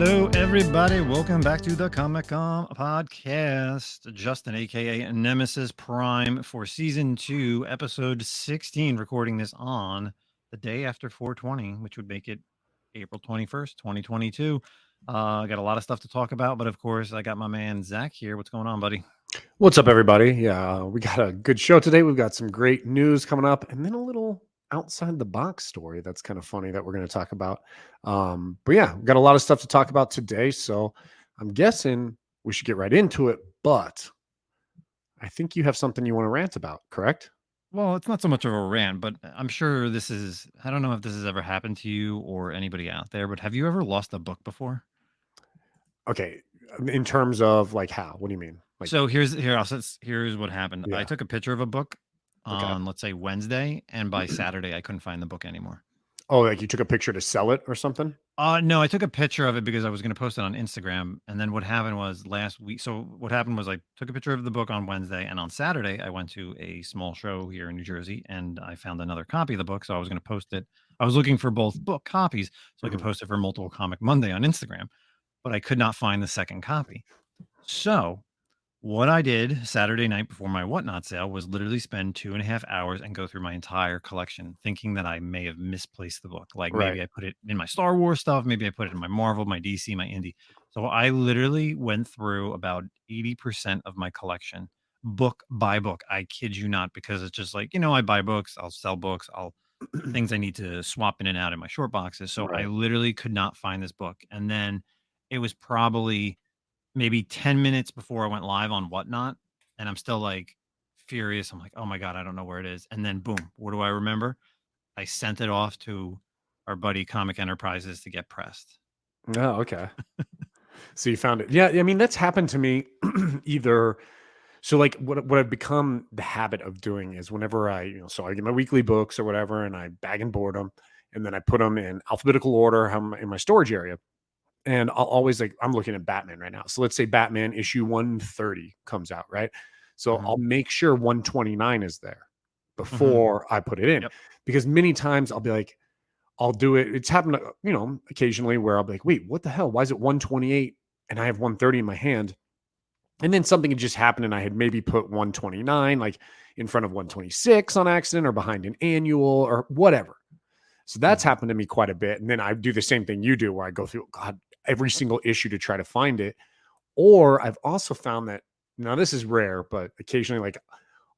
Hello, everybody. Welcome back to the Comic Con podcast. Justin, aka Nemesis Prime, for season 2, episode 16. Recording this on the day after 420, which would make it April 21st, 2022. I got a lot of stuff to talk about, but of course, I got my man Zach here. What's going on, buddy? What's up, everybody? Yeah, we got a good show today. We've got some great news coming up, and then a little outside the box story that's kind of funny that we're going to talk about. But yeah, we've got a lot of stuff to talk about today, so I'm guessing we should get right into it. But I think you have something you want to rant about, correct? Well, it's not so much of a rant, but I'm sure I don't know if this has ever happened to you or anybody out there, but have you ever lost a book before? Okay, in terms of like how? What do you mean? Like, So here's what happened. I yeah, took a picture of a book okay. on, let's say, Wednesday, and by Saturday I couldn't find the book anymore. Oh, like you took a picture to sell it or something? No, I took a picture of it because I was going to post it on Instagram, and then what happened was last week. So what happened was I took a picture of the book on Wednesday, and on Saturday I went to a small show here in New Jersey, and I found another copy of the book. So I was going to post it. I was looking for both book copies so I could post it for Multiple Comic Monday on Instagram, but I could not find the second copy. So what I did Saturday night before my Whatnot sale was literally spend 2.5 hours and go through my entire collection, thinking that I may have misplaced the book. Like Right. maybe I put it in my Star Wars stuff, maybe I put it in my Marvel, my DC, my Indie. So I literally went through about 80% of my collection, book by book. I kid you not, because it's just like, I buy books, I'll sell books, things I need to swap in and out in my short boxes. So I Right. literally could not find this book. And then it was probably maybe 10 minutes before I went live on Whatnot, and I'm still like furious. I'm like, oh my God, I don't know where it is. And then boom, what do I remember? I sent it off to our buddy Comic Enterprises to get pressed. Oh, okay. So you found it. Yeah, I mean that's happened to me either. So like what I've become the habit of doing is whenever so I get my weekly books or whatever, and I bag and board them, and then I put them in alphabetical order in my storage area. And I'll always I'm looking at Batman right now. So let's say Batman issue 130 comes out, right? So Mhm. I'll make sure 129 is there Mhm. before I put it in, Yep. because many times I'll be like, I'll do it. It's happened, occasionally where I'll be like, wait, what the hell? Why is it 128 and I have 130 in my hand? And then something had just happened and I had maybe put 129 like in front of 126 on accident or behind an annual or whatever. So that's Mhm. happened to me quite a bit. And then I do the same thing you do where I go through every single issue to try to find it. Or I've also found that, now this is rare, but occasionally like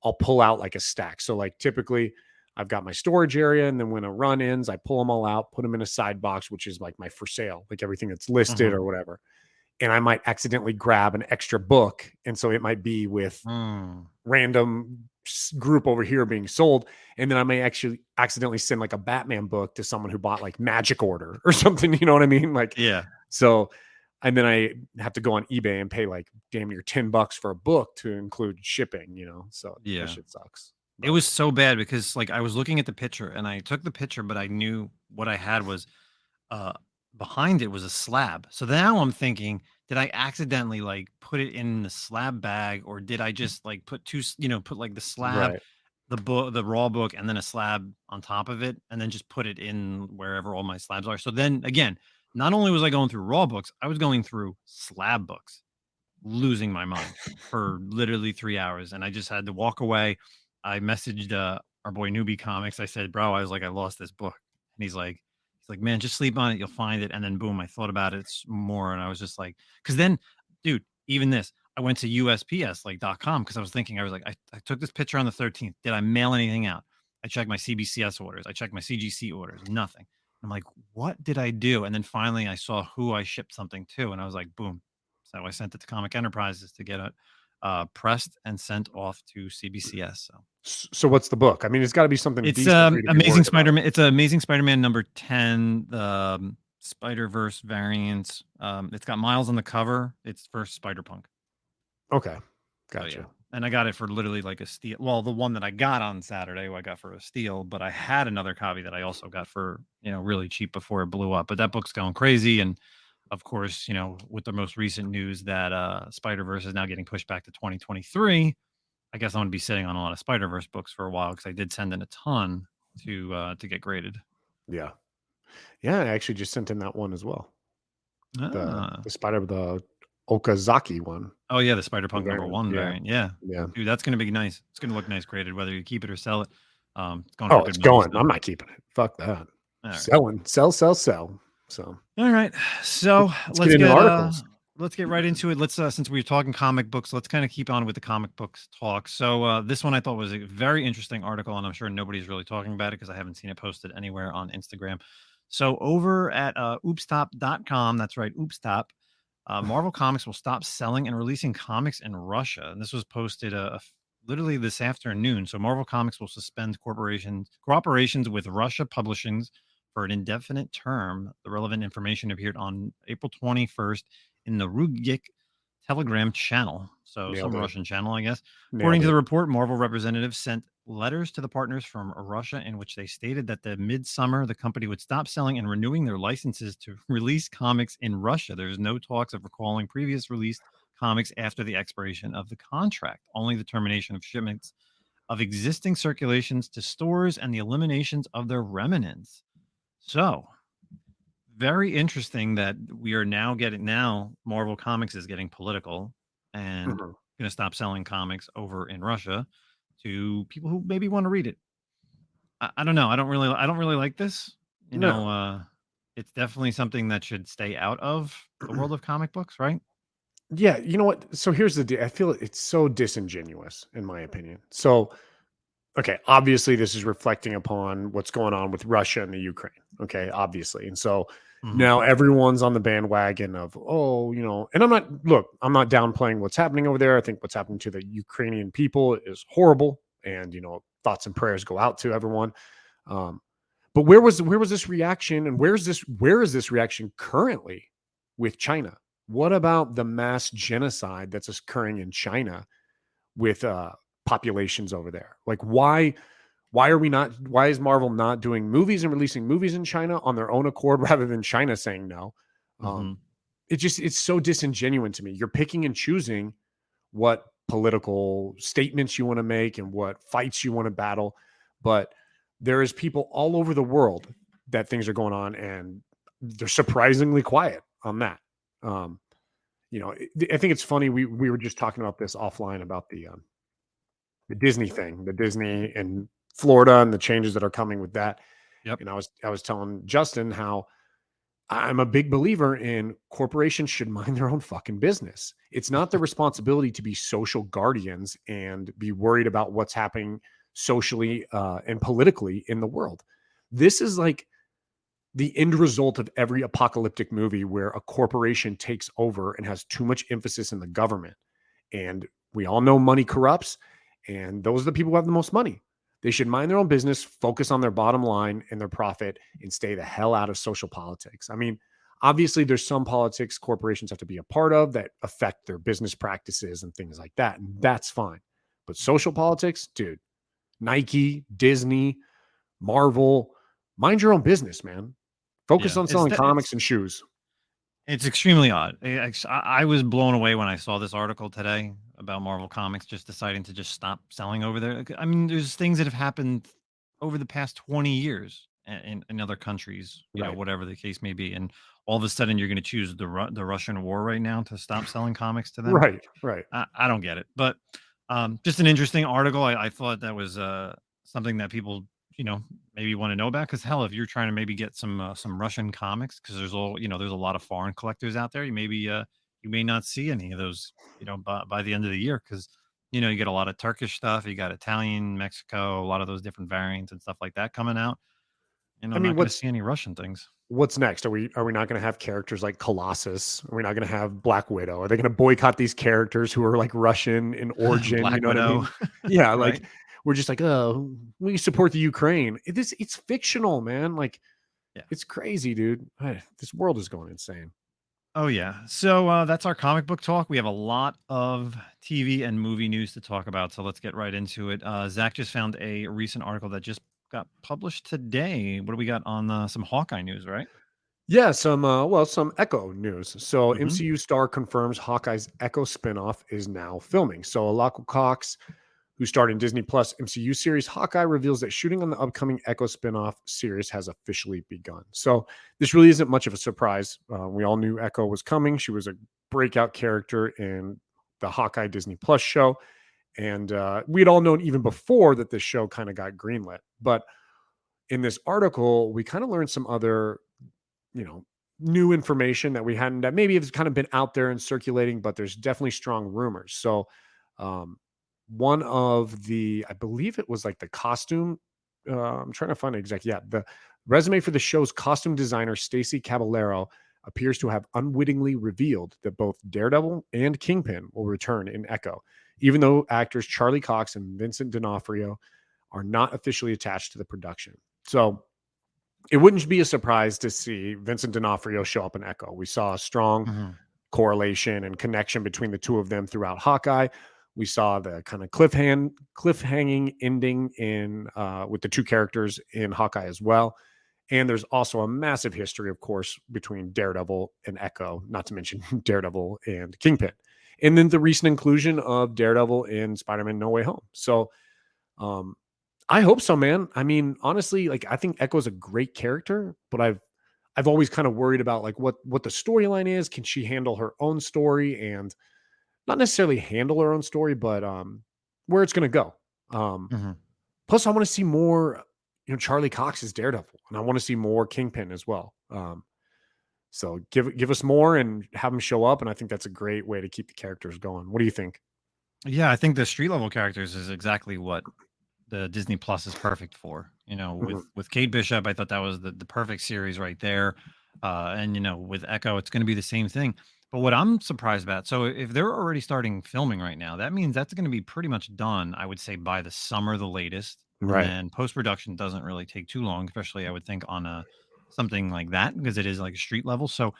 I'll pull out like a stack. So like typically I've got my storage area, and then when a run ends, I pull them all out, put them in a side box, which is like my for sale, like everything that's listed Mhm. or whatever. And I might accidentally grab an extra book. And so it might be with Mm. random group over here being sold. And then I may actually accidentally send like a Batman book to someone who bought like Magic Order or something. You know what I mean? Like, Yeah. so, and then I have to go on eBay and pay like damn near $10 for a book to include shipping, So that Yeah. shit sucks. It But was so bad because like I was looking at the picture and I took the picture, but I knew what I had was uh behind it was a slab. So now I'm thinking, did I accidentally like put it in the slab bag, or did I just like put put like the slab, right. the book, the raw book, and then a slab on top of it, and then just put it in wherever all my slabs are. So then again, not only was I going through raw books, I was going through slab books, losing my mind for literally 3 hours, and I just had to walk away. I messaged our boy Newbie Comics. I said, "Bro, I was like, I lost this book," and he's like, "Man, just sleep on it. You'll find it." And then boom, I thought about it more, and I was just like, because then, dude, even this, I went to USPS like .com because I was thinking, I was like, I took this picture on the 13th. Did I mail anything out? I checked my CBCS orders. I checked my CGC orders. Nothing. I'm like, what did I do? And then finally, I saw who I shipped something to, and I was like, boom. So I sent it to Comic Enterprises to get it pressed and sent off to CBCS. So So what's the book? I mean, it's got to be something it's decent for you to be Amazing worried about. Spider-Man. It's Amazing Spider-Man number 10, the Spider-Verse variant. It's got Miles on the cover. It's first Spider-Punk. Okay. So yeah. Gotcha. And I got it for literally like a steal. Well, the one that I got on Saturday, I got for a steal, but I had another copy that I also got for, really cheap before it blew up. But that book's going crazy. And of course, with the most recent news that Spider-Verse is now getting pushed back to 2023, I guess I'm going to be sitting on a lot of Spider-Verse books for a while because I did send in a ton to get graded. Yeah. Yeah. I actually just sent in that one as well. Ah. The Spider the Okazaki one. Oh yeah, the The Spider-Punk number variant. 1 Yeah. variant. Yeah. Yeah. Dude, that's gonna be nice. It's gonna look nice graded, whether you keep it or sell it. It's going for Oh, good it's money, going. so I'm not keeping it. Fuck that. alright. Selling. Sell, sell, sell. So Alright. So, let's get into articles. let's get right into it. Let's, since we were talking comic books, let's kinda keep on with the comic books talk. So, this one I thought was a very interesting article, and I'm sure nobody's really talking about it because I haven't seen it posted anywhere on Instagram. So over at, oopstop.com, that's right, oopstop, Marvel Comics will stop selling and releasing comics in Russia. And this was posted literally this afternoon. So Marvel Comics will suspend cooperations with Russia Publishings for an indefinite term. The relevant information appeared on April 21st in the Rugik Telegram channel. So Nailed some it. Russian channel, I guess. According Nailed to the it. report, Marvel representatives sent letters to the partners from Russia in which they stated that the midsummer the company would stop selling and renewing their licenses to release comics in Russia. There's no talks of recalling previous released comics after the expiration of the contract, only the termination of shipments of existing circulations to stores and the eliminations of their remnants. So, very interesting that we are now Marvel Comics is getting political and Mhm. going to stop selling comics over in Russia to people who maybe want to read it. I don't know. I don't really like this. You know, No. it's definitely something that should stay out of the world of comic books, right? Yeah, you know what? So here's the deal. I feel it's so disingenuous, in my opinion. So, okay, obviously, this is reflecting upon what's going on with Russia and the Ukraine. Okay, obviously. And so Hmm. now everyone's on the bandwagon of, oh, and I'm not downplaying what's happening over there. I think what's happening to the Ukrainian people is horrible. And, thoughts and prayers go out to everyone. Um, but where was this reaction, and where is this reaction currently with China? What about the mass genocide that's occurring in China with populations over there? Like, why is Marvel not doing movies and releasing movies in China on their own accord rather than China saying no? Hmm. It's so disingenuous to me. You're picking and choosing what political statements you want to make and what fights you want to battle, but there is people all over the world that things are going on, and they're surprisingly quiet on that. um I think it's funny, we were just talking about this offline about the Disney thing, the Disney in Florida and the changes that are coming with that. Yep. And I was telling Justin how I'm a big believer in corporations should mind their own fucking business. It's not their responsibility to be social guardians and be worried about what's happening socially and politically in the world. This is like the end result of every apocalyptic movie where a corporation takes over and has too much emphasis in the government. And we all know money corrupts, and those are the people who have the most money. They should mind their own business, focus on their bottom line and their profit, and stay the hell out of social politics. I mean, obviously, there's some politics corporations have to be a part of that affect their business practices and things like that. And that's fine. But social politics, dude, Nike, Disney, Marvel, mind your own business, man. Focus Yeah. on selling comics and shoes. It's extremely odd. I was blown away when I saw this article today about Marvel Comics just deciding to just stop selling over there. I mean, there's things that have happened over the past 20 years in other countries, Right. whatever the case may be. And all of a sudden, you're going to choose the Russian war right now to stop selling comics to them. Right. Right. I don't get it. But just an interesting article. I thought that was something that people, maybe want to know about. Because hell, if you're trying to maybe get some Russian comics, because there's a lot of foreign collectors out there. You may not see any of those, by the end of the year, because you get a lot of Turkish stuff. You got Italian, Mexico, a lot of those different variants and stuff like that coming out. I Not mean, going to see any Russian things. what's next? Are we not going to have characters like Colossus? Are we not going to have Black Widow? Are they going to boycott these characters who are like Russian in origin? You Black know what I Widow, mean? Yeah, right? like we're just like, oh, we support the Ukraine. It's fictional, man. Like Yeah. it's crazy, dude. This world is going insane. Oh yeah. So that's our comic book talk. We have a lot of TV and movie news to talk about. So let's get right into it. Zach just found a recent article that just got published today. What do we got on some Hawkeye news, right? Yeah, some Echo news. So Hmm. MCU star confirms Hawkeye's Echo spinoff is now filming. So Alako Cox, who starred in Disney Plus MCU series Hawkeye, reveals that shooting on the upcoming Echo spinoff series has officially begun. So this really isn't much of a surprise. We all knew Echo was coming. She was a breakout character in the Hawkeye Disney Plus show. And we'd all known even before that this show kind of got greenlit. But in this article, we kind of learned some other, new information that we hadn't, that maybe has kind of been out there and circulating, but there's definitely strong rumors. So one of the, I believe it was like the costume, I'm trying to find it exactly. Yeah, the resume for the show's costume designer, Stacey Caballero, appears to have unwittingly revealed that both Daredevil and Kingpin will return in Echo, even though actors Charlie Cox and Vincent D'Onofrio are not officially attached to the production. So it wouldn't be a surprise to see Vincent D'Onofrio show up in Echo. We saw a strong correlation and connection between the two of them throughout Hawkeye. We saw the kind of cliffhanging ending in with the two characters in Hawkeye as well. And there's also a massive history, of course, between Daredevil and Echo, not to mention Daredevil and Kingpin. And then the recent inclusion of Daredevil in Spider-Man No Way Home. So I hope so, man. I mean, honestly, like I think Echo's a great character, but I've always kind of worried about like what the storyline is. Can she handle her own story, and not necessarily handle her own story, but where it's going to go. Plus, I want to see more, Charlie Cox is Daredevil, and I want to see more Kingpin as well. So give us more and have them show up, and I think that's a great way to keep the characters going. What do you think? Yeah, I think the street level characters is exactly what the Disney Plus is perfect for. With Kate Bishop, I thought that was the perfect series right there. And with Echo, it's going to be the same thing. But what I'm surprised about, so if they're already starting filming right now, that means that's going to be pretty much done, I would say, by the summer, the latest. And Right. then post-production doesn't really take too long, especially I would think on something like that, because it is like a street level. So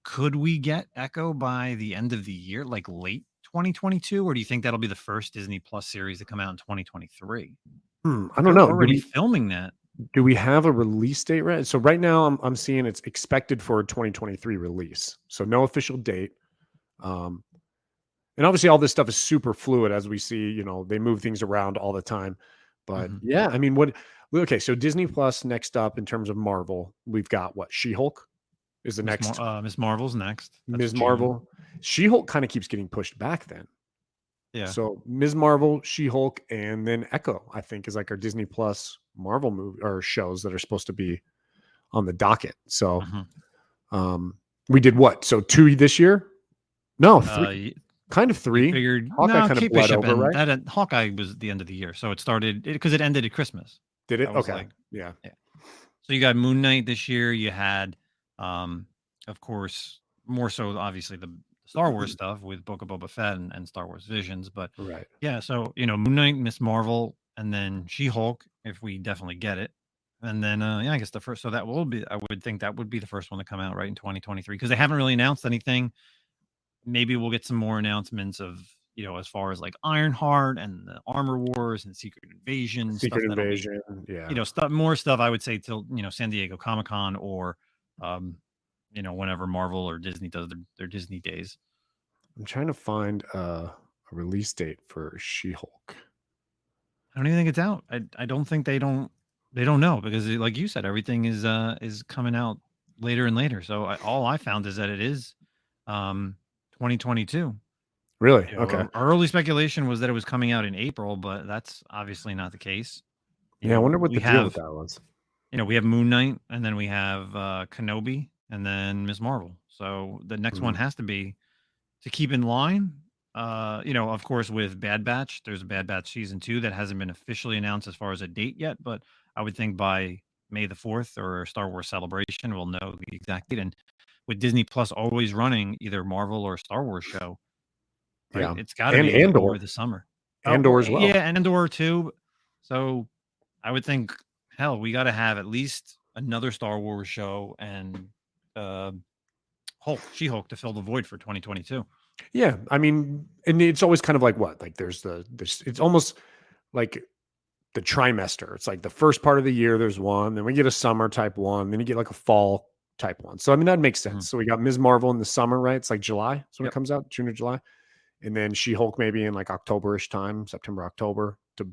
could we get Echo by the end of the year, like late 2022? Or do you think that'll be the first Disney Plus series to come out in 2023? I If don't they're know. already filming that. Do we have a release date? Right. So right now I'm seeing it's expected for a 2023 release. So no official date. And obviously all this stuff is super fluid, as we see, they move things around all the time. But yeah, I mean, okay. So Disney Plus next up in terms of Marvel, we've got what? She-Hulk is the next. Miss Marvel's next. That's Ms. June. Marvel. She-Hulk kind of keeps getting pushed back then. Yeah. So Ms. Marvel, She-Hulk, and then Echo, I think, is like our Disney Plus Marvel movie or shows that are supposed to be on the docket. So we did what? So 2 this year? No, 3. Kind of 3. Figured Hawkeye kind of bled over, right? That Hawkeye was the end of the year, so it started because it ended at Christmas. Did it? Okay. Yeah. So you got Moon Knight this year. You had, of course, more so obviously the Star Wars stuff with Book of Boba Fett and Star Wars Visions, but right. Yeah. So Moon Knight, Miss Marvel, and then She-Hulk, if we definitely get it. And then, I guess the first, so that will be, I would think that would be the first one to come out right in 2023 because they haven't really announced anything. Maybe we'll get some more announcements of, as far as like Ironheart and the Armor Wars and Secret Invasion. Yeah. More stuff I would say till, San Diego Comic-Con or, whenever Marvel or Disney does their Disney days. I'm trying to find a release date for She-Hulk. I don't even think it's out. I don't think they don't know because like you said, everything is coming out later and later. So all I found is that it is 2022. Really? Okay. Our early speculation was that it was coming out in April, but that's obviously not the case. I wonder what the deal with that was. We have Moon Knight, and then we have Kenobi, and then Ms. Marvel. So the next one has to be to keep in line. Of course, with Bad Batch, there's a Bad Batch season 2 that hasn't been officially announced as far as a date yet, but I would think by May the 4th or Star Wars Celebration, we'll know the exact date. And with Disney Plus always running either Marvel or Star Wars show, right? It's got to be over the summer. Andor as well. Yeah, and Andor too. So I would think, hell, we got to have at least another Star Wars show and She-Hulk to fill the void for 2022. Yeah, I mean, and it's always kind of like what? Like there's it's almost like the trimester. It's like the first part of the year there's one, then we get a summer type one, then you get like a fall type one. So I mean that makes sense. So we got Ms. Marvel in the summer, right? It's like July. That's when it comes out, June or July. and then She-Hulk maybe in like October-ish time, September, October, to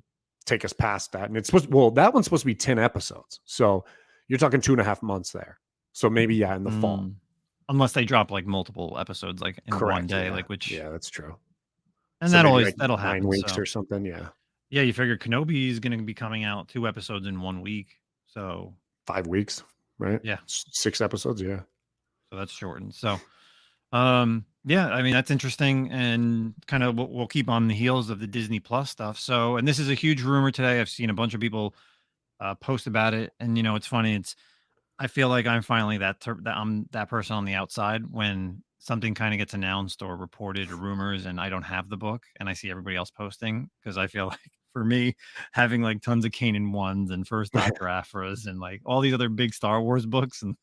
take us past that. And it's that one's supposed to be 10 episodes. So you're talking 2.5 months there. So maybe, yeah, in the fall. Unless they drop like multiple episodes like in one Correct. day, Yeah. like which Yeah, that's true. and So maybe like that'll 9 happen. weeks So or something. Yeah. yeah, you figure Kenobi is going to be coming out 2 episodes in 1 week. So 5 weeks, right? yeah, 6 episodes. Yeah. so that's shortened. So yeah, I mean that's interesting, and kind of we'll keep on the heels of the Disney Plus stuff. So, and this is a huge rumor today. I've seen a bunch of people post about it, and it's funny. I feel like I'm finally that I'm that person on the outside when something kind of gets announced or reported or rumors, and I don't have the book, and I see everybody else posting, because I feel like for me having like tons of Kanan ones and First Doctor Aphras and like all these other big Star Wars books, and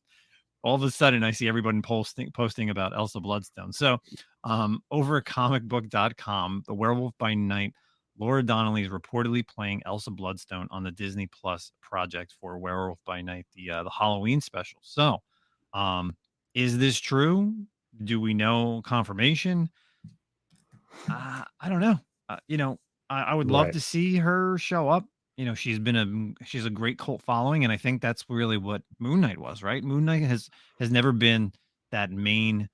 all of a sudden I see everybody posting about Elsa Bloodstone. So over at comicbook.com, The Werewolf by Night, Laura Donnelly is reportedly playing Elsa Bloodstone on the Disney Plus project for Werewolf by Night, the Halloween special. So is this true? Do we know confirmation? I don't know. I would love Right. to see her show up. She's a great cult following, and I think that's really what Moon Knight was, right? Moon Knight has never been that main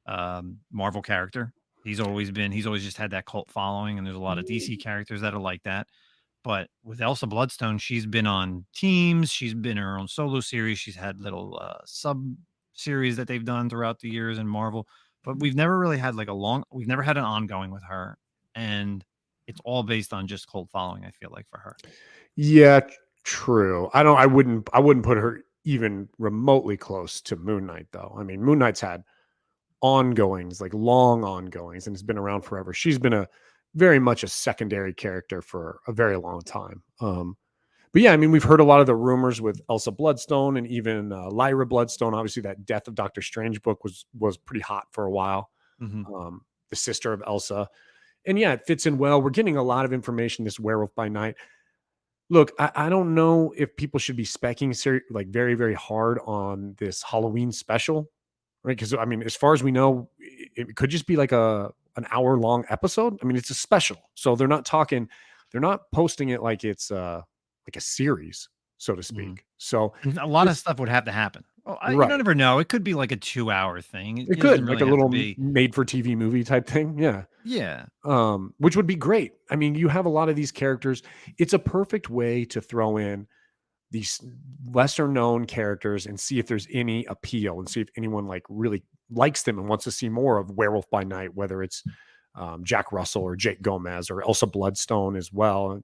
Marvel character. He's always just had that cult following, and there's a lot of DC characters that are like that. But with Elsa Bloodstone, she's been on teams, she's been in her own solo series, she's had little sub series that they've done throughout the years in Marvel, but we've never really had we've never had an ongoing with her, and it's all based on just cult following, I feel like, for her. Yeah, true. I wouldn't put her even remotely close to Moon Knight, though. I mean, Moon Knight's had ongoings, like long ongoings, and it's been around forever. She's been a very much a secondary character for a very long time. But yeah, I mean, we've heard a lot of the rumors with Elsa Bloodstone and even Lyra Bloodstone. Obviously, that Death of Doctor Strange book was pretty hot for a while. The sister of Elsa. And yeah, it fits in well. We're getting a lot of information, this Werewolf by Night. Look, I don't know if people should be specking like very, very hard on this Halloween special, right? Because I mean, as far as we know, it could just be like an hour-long episode. I mean, it's a special. So they're not posting it like it's like a series, so to speak. So And a lot of stuff would have to happen. Well, you right. never know. It could be like a 2-hour thing. It doesn't could like really a have to little be. made-for-TV movie type thing. Yeah. Yeah. Which would be great. I mean, you have a lot of these characters. It's a perfect way to throw in these lesser known characters and see if there's any appeal and see if anyone like really likes them and wants to see more of Werewolf by Night, whether it's Jack Russell or Jake Gomez or Elsa Bloodstone as well.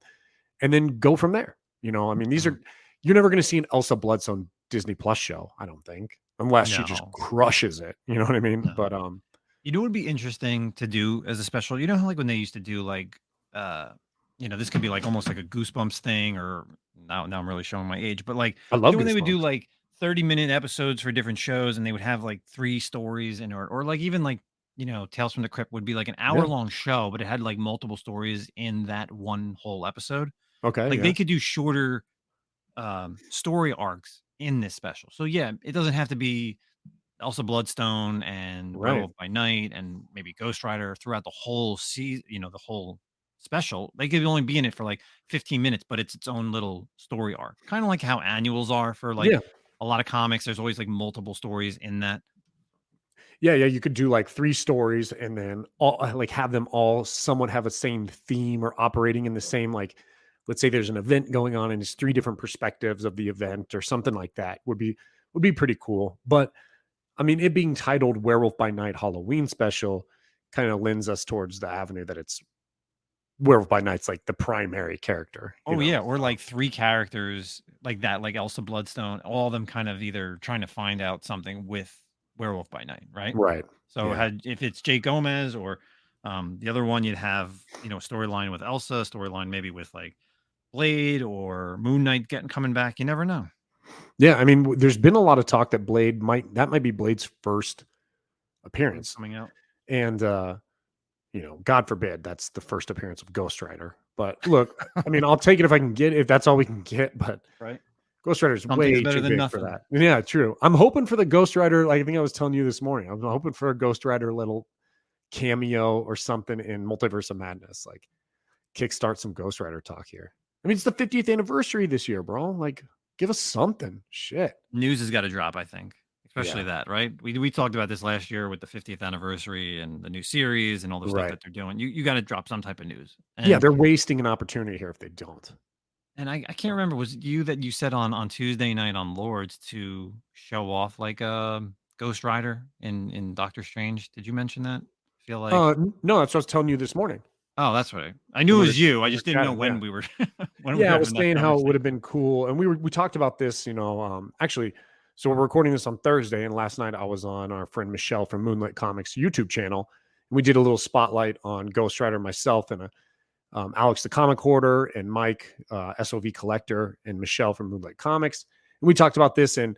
And then go from there. I mean, you're never going to see an Elsa Bloodstone Disney Plus show, I don't think, unless she just crushes it. You know what I mean? No. But what would be interesting to do as a special? How like when they used to do like this could be like almost like a Goosebumps thing, or now I'm really showing my age, but like I love when they would do Goosebumps. like 30-minute episodes for different shows, and they would have like 3 stories, and or like even like Tales from the Crypt would be like an hour-long show, but it had like multiple stories in that one whole episode. Okay. Like they could do shorter story arcs in this special. So yeah, it doesn't have to be Elsa Bloodstone and Werewolf by Night and maybe Ghost Rider throughout the whole season, the whole special. They could only be in it for like 15 minutes, but it's its own little story arc. Kind of like how annuals are for like a lot of comics. There's always like multiple stories in that. Yeah, you could do like 3 stories and then all like have them all somewhat have a same theme or operating in the same, like, let's say there's an event going on and it's 3 different perspectives of the event or something like that would be pretty cool. But I mean, it being titled Werewolf by Night Halloween Special kind of lends us towards the avenue that it's Werewolf by Night's like the primary character. Yeah, or like 3 characters like that, like Elsa Bloodstone, all of them kind of either trying to find out something with Werewolf by Night, right? Right. So if it's Jake Gomez or the other one, you'd have a storyline with Elsa, storyline maybe with like Blade or Moon Knight coming back. You never know. Yeah, I mean, there's been a lot of talk that Blade might be Blade's first appearance coming out, and God forbid that's the first appearance of Ghost Rider. But look, I mean, I'll take it if that's all we can get. But right, Ghost Rider's way too big for that. Yeah, true. I'm hoping for the Ghost Rider. Like I think I was telling you this morning, I'm hoping for a Ghost Rider little cameo or something in Multiverse of Madness. Like, kickstart some Ghost Rider talk here. I mean, it's the 50th anniversary this year, bro. Like, give us something. Shit. News has got to drop, I think. Especially Yeah. that, right? We talked about this last year with the 50th anniversary and the new series and all the stuff Right. that they're doing. You got to drop some type of news. Yeah, And they're wasting an opportunity here if they don't. I can't remember, was it you that you said on Tuesday night on Lords to show off like a Ghost Rider in Doctor Strange? Did you mention that? I feel like No, that's what I was telling you this morning. oh, that's right. I knew When it we were was you. I when we were just didn't know chatting, when yeah. we were when we Yeah, were I was having that saying how it would have conversation. been cool, and we talked about this, actually. So we're recording this on Thursday, and last night I was on our friend Michelle from Moonlit Comics YouTube channel. And we did a little spotlight on Ghost Rider, myself and Alex the Comic Hoarder, and Mike SOV Collector, and Michelle from Moonlit Comics. And we talked about this and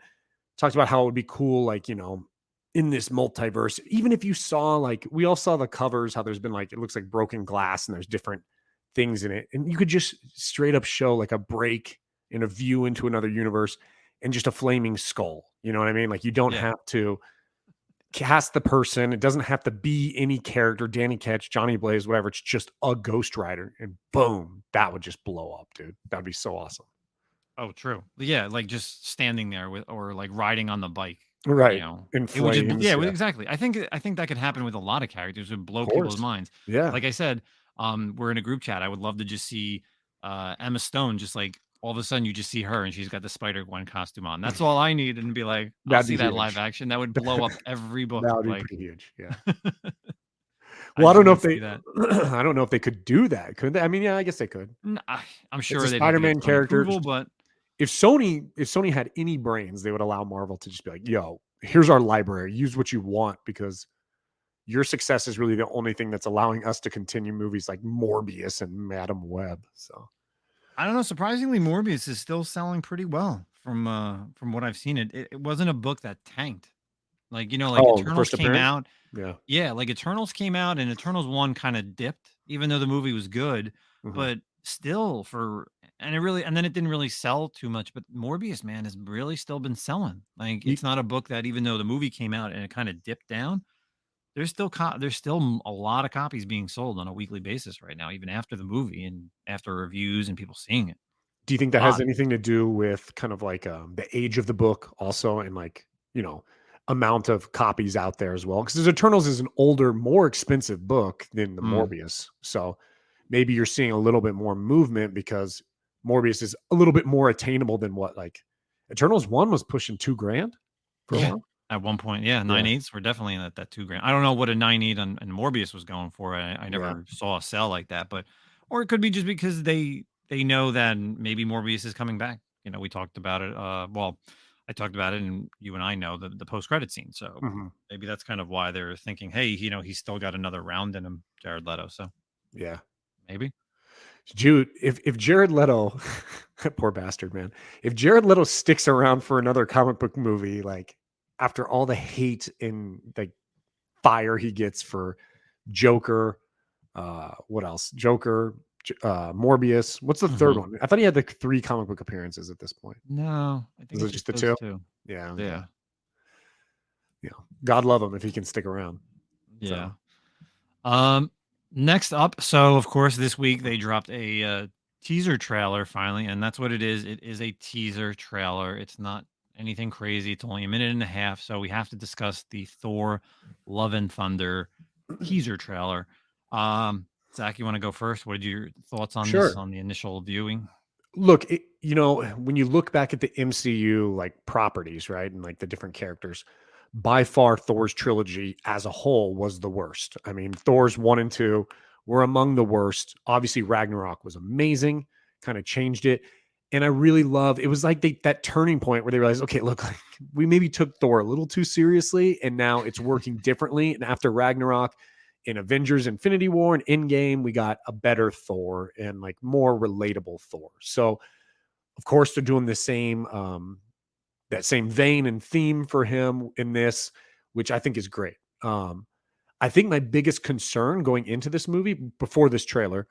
talked about how it would be cool, like, in this multiverse, even if you saw, like, we all saw the covers, how there's been, like, it looks like broken glass and there's different things in it. And you could just straight up show like a break in a view into another universe and just a flaming skull. You know what I mean? Like, you don't Yeah. have to cast the person. It doesn't have to be any character, Danny Ketch, Johnny Blaze, whatever. It's just a Ghost Rider, and boom, that would just blow up, dude. That'd be so awesome. Oh, true. Yeah, like just standing there with or like riding on the bike. Right. In It would just flames. yeah, Yeah. exactly. I think that could happen with a lot of characters. It would blow Of people's course. minds. Yeah. Like I said, we're in a group chat. I would love to just see Emma Stone just like all of a sudden you just see her and she's got the Spider-Gwen costume on. That's all I need and be like, I'll That'd see be that live huge. action. That would blow up every book. That would be Like pretty huge. Yeah. I Well, I just don't know want if to see they that. I don't know if they could do that. Could they? I mean, yeah, I guess they could. I'm It's a sure they'd have to get Spider-Man Sony character. approval, but If Sony had any brains, they would allow Marvel to just be like, "Yo, here's our library. Use what you want because your success is really the only thing that's allowing us to continue movies like Morbius and Madam Web." So, I don't know. Surprisingly, Morbius is still selling pretty well from what I've seen. It wasn't a book that tanked. Like like oh, the Eternals first came appearance? out. Yeah. Yeah, like Eternals came out and Eternals 1 kind of dipped, even though the movie was good, Mhm. but still and then it didn't really sell too much. But Morbius, man, has really still been selling. Like Ye it's not a book that even though the movie came out and it kind of dipped down, there's still a lot of copies being sold on a weekly basis right now, even after the movie and after reviews and people seeing it. Do you think A that has lot. anything to do with kind of like, the age of the book also and, like, amount of copies out there as well? Because Eternals is an older, more expensive book than the Mm. Morbius. So, maybe you're seeing a little bit more movement because Morbius is a little bit more attainable than what, like, Eternals 1 was pushing 2 grand for a Yeah. while? At one point, yeah, Yeah, 9/8 were definitely in that 2 grand. I don't know what a 9/8 on Morbius was going for. I yeah. never saw a sell like that, but or it could be just because they know that maybe Morbius is coming back. We talked about it. Well, I talked about it, and you and I know the post credit scene. So Mhm. maybe that's kind of why they're thinking, hey, he's still got another round in him, Jared Leto. So Yeah. maybe. Dude, if Jared Leto poor bastard, man. If Jared Leto sticks around for another comic book movie, like, after all the hate and, like, fire he gets for Joker, what else? Joker, Morbius. What's the third Hmm. one? I thought he had, like, 3 comic book appearances at this point. No, I think Is it it's just just the those 2? two. Yeah, okay. Yeah, Yeah. God love him if he can stick around. yeah. So, Next up, so of course this week they dropped a teaser trailer finally, and that's what it is. It is a teaser trailer. It's not anything crazy. It's only a minute and a half, so we have to discuss the Thor Love and Thunder teaser trailer. Zach, you want to go first? What are your thoughts on this sure. on the initial viewing? Look, when you look back at the MCU, like, properties, right? And, like, the different characters, by far Thor's trilogy as a whole was the worst. I mean, Thor's 1 and 2 were among the worst. Obviously, Ragnarok was amazing, kind of changed it. And I really love it was like that turning point where they realized, okay, look, like, we maybe took Thor a little too seriously, and now it's working differently. And after Ragnarok, in Avengers Infinity War and Endgame, we got a better Thor and, like, more relatable Thor. So, of course, they're doing the same that same vein and theme for him in this, which I think is great. I think my biggest concern going into this movie before this trailer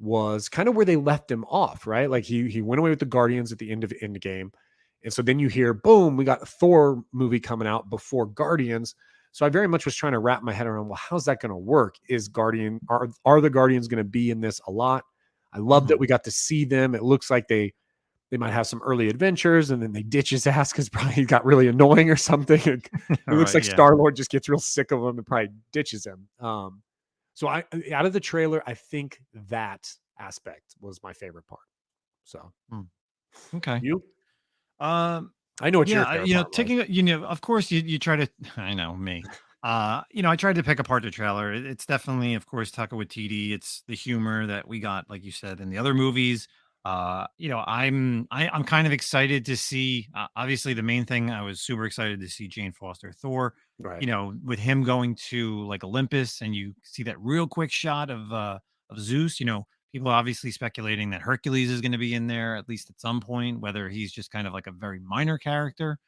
was kind of where they left him off, right? Like, he went away with the Guardians at the end of Endgame. And so then you hear, boom, we got a Thor movie coming out before Guardians. So I very much was trying to wrap my head around, well, how's that going to work? Are the Guardians going to be in this a lot? I love that Mhm. we got to see them. It looks like they might have some early adventures and then they ditch his ass because probably he got really annoying or something. It looks Right, like yeah. Star Lord just gets real sick of him and probably ditches him. So I out of the trailer, I think that aspect was my favorite part. So Mm. Okay. you, Um, I know what your yeah, favorite part was. of course you try to I know me. I tried to pick apart the trailer. It's definitely, of course, Taika Waititi. It's the humor that we got, like you said, in the other movies. I'm kind of excited to see. Obviously, the main thing I was super excited to see Jane Foster Thor. Right. With him going to like Olympus, and you see that real quick shot of Zeus. People are obviously speculating that Hercules is going to be in there at least at some point, whether he's just kind of like a very minor character.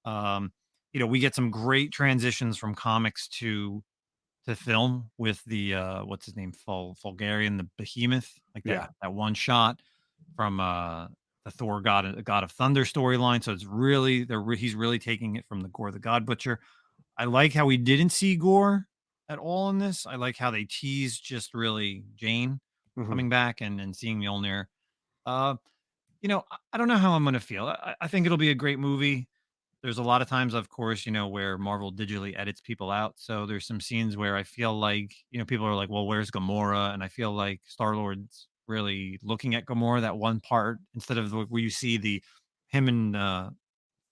Um, we get some great transitions from comics to film with the what's his name, Fulgarian the Behemoth, like that Yeah. that one shot from the Thor God of Thunder storyline. So it's really he's really taking it from the Gore the God Butcher. I like how we didn't see Gore at all in this. I like how they teased just really Jane Hmm. coming back and seeing Mjolnir. Uh, I don't know how I'm gonna feel. I think it'll be a great movie. There's a lot of times, of course, where Marvel digitally edits people out. So there's some scenes where I feel like, people are like, well, where's Gamora? And I feel like Star Lord's really looking at Gamora, that one part, instead of where you see him and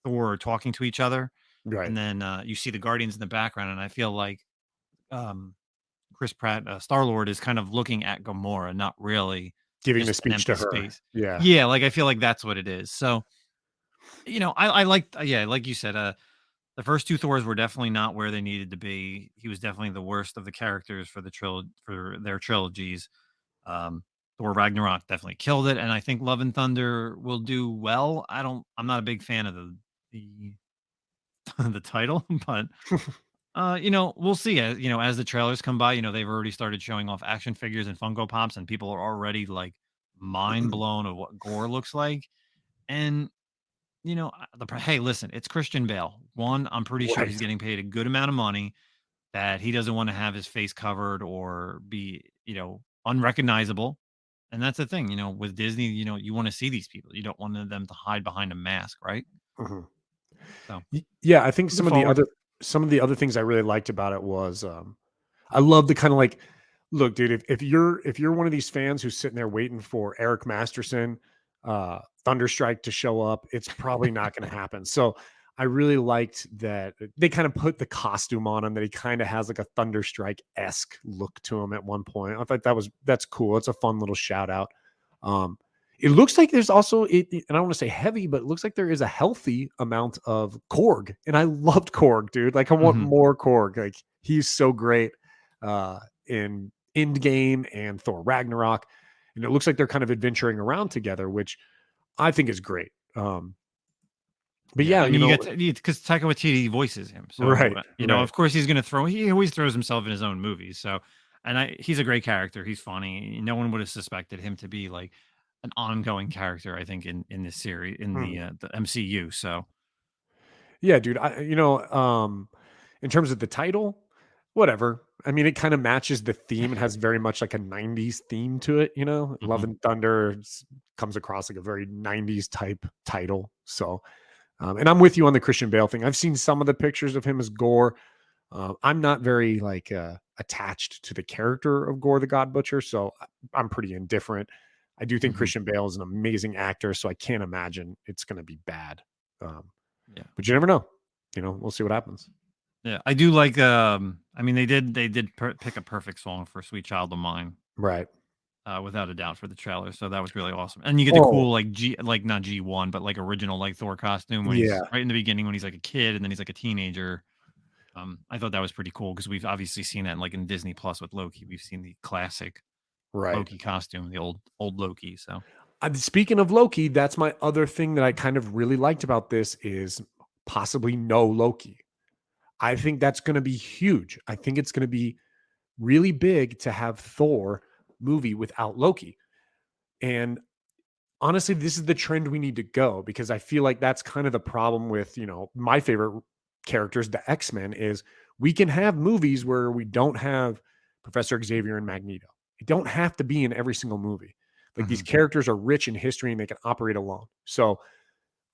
Thor talking to each other. Right. And then you see the Guardians in the background. And I feel like um, Chris Pratt, Star Lord, is kind of looking at Gamora, not really Giving the just an speech empty to her. space. Yeah. Yeah, like I feel like that's what it is. So, I like, yeah, like you said, the first two Thors were definitely not where they needed to be. He was definitely the worst of the characters for their trilogies. Thor Ragnarok definitely killed it, and I think Love and Thunder will do well. I'm not a big fan of the the title, but we'll see. As the trailers come by, they've already started showing off action figures and Funko Pops, and people are already like mind blown of what Gore looks like. And hey, listen, it's Christian Bale. One, I'm pretty sure he's Right. getting paid a good amount of money, that he doesn't want to have his face covered or be, unrecognizable. And that's the thing, with Disney, you want to see these people. You don't want them to hide behind a mask, right? Mhm. So Yeah, I think looking forward. some of the other things I really liked about it was I love the kind of like, look, dude, if you're one of these fans who's sitting there waiting for Eric Masterson, Thunderstrike to show up, it's probably not going to happen. So I really liked that they kind of put the costume on him, that he kind of has like a Thunderstrike esque look to him at one point. I thought that's cool. It's a fun little shout out. Um, it looks like there's also and I don't want to say heavy, but it looks like there is a healthy amount of Korg, and I loved Korg, dude. Like I want Mhm. more Korg. Like he's so great in Endgame and Thor Ragnarok, and it looks like they're kind of adventuring around together, which I think is great. But Yeah, yeah, I mean, you get because Taika Waititi voices him, so right, right. of course he's going to throw. He always throws himself in his own movies. So, he's a great character. He's funny. No one would have suspected him to be like an ongoing character. I think in this series in Mhm. the MCU. So, Yeah, dude. In terms of the title, whatever. I mean, it kind of matches the theme. It has very much like a 90s theme to it, Love mhm. and Thunder comes across like a very 90s type title. So, and I'm with you on the Christian Bale thing. I've seen some of the pictures of him as Gore. I'm not very like attached to the character of Gore the God Butcher, so I'm pretty indifferent. I do think Mhm. Christian Bale is an amazing actor, so I can't imagine it's going to be bad. Um, Yeah, but you never know. We'll see what happens. yeah. I do like. I mean, they did pick a perfect song for "Sweet Child of Mine." Right. Without a doubt for the trailer. So that was really awesome. And you get the Oh, cool like like not G1, but like original like Thor costume when he's yeah. right in the beginning when he's like a kid and then he's like a teenager. I thought that was pretty cool because we've obviously seen that like in Disney Plus with Loki. We've seen the classic Right. Loki costume, the old Loki. So Speaking of Loki, that's my other thing that I kind of really liked about this is possibly no Loki. I think that's going to be huge. I think it's going to be really big to have Thor movie without Loki. And honestly, this is the trend we need to go because I feel like that's kind of the problem with, my favorite characters, the X-Men, is we can have movies where we don't have Professor Xavier and Magneto. It don't have to be in every single movie. Like these Hmm. characters are rich in history and they can operate alone. So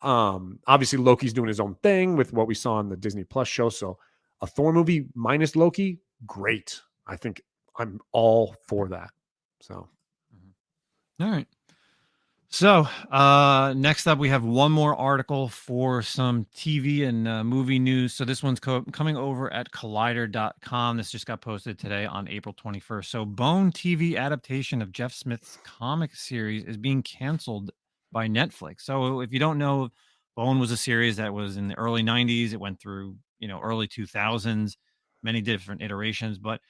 obviously Loki's doing his own thing with what we saw in the Disney Plus show. So a Thor movie minus Loki, great. I think I'm all for that. So All right. So, next up, we have one more article for some TV and movie news. So, this one's coming over at collider.com. This just got posted today on April 21st. So, Bone TV adaptation of Jeff Smith's comic series is being canceled by Netflix. So, if you don't know, Bone was a series that was in the early 90s. It went through, early 2000s, many different iterations, but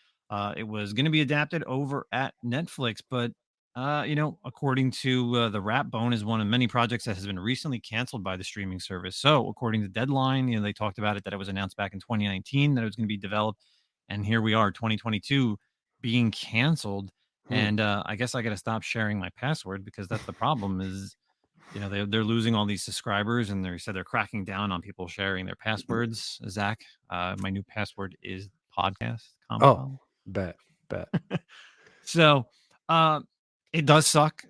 it was going to be adapted over at Netflix. But according to the Rap, Bone is one of many projects that has been recently canceled by the streaming service. So, according to Deadline, they talked about it that it was announced back in 2019 that it was going to be developed, and here we are, 2022, being canceled. And I guess I got to stop sharing my password because that's the problem. Is they're losing all these subscribers, and they said they're cracking down on people sharing their passwords. Zach, my new password is podcast Comic oh, Con. bet. So, uh, it does suck.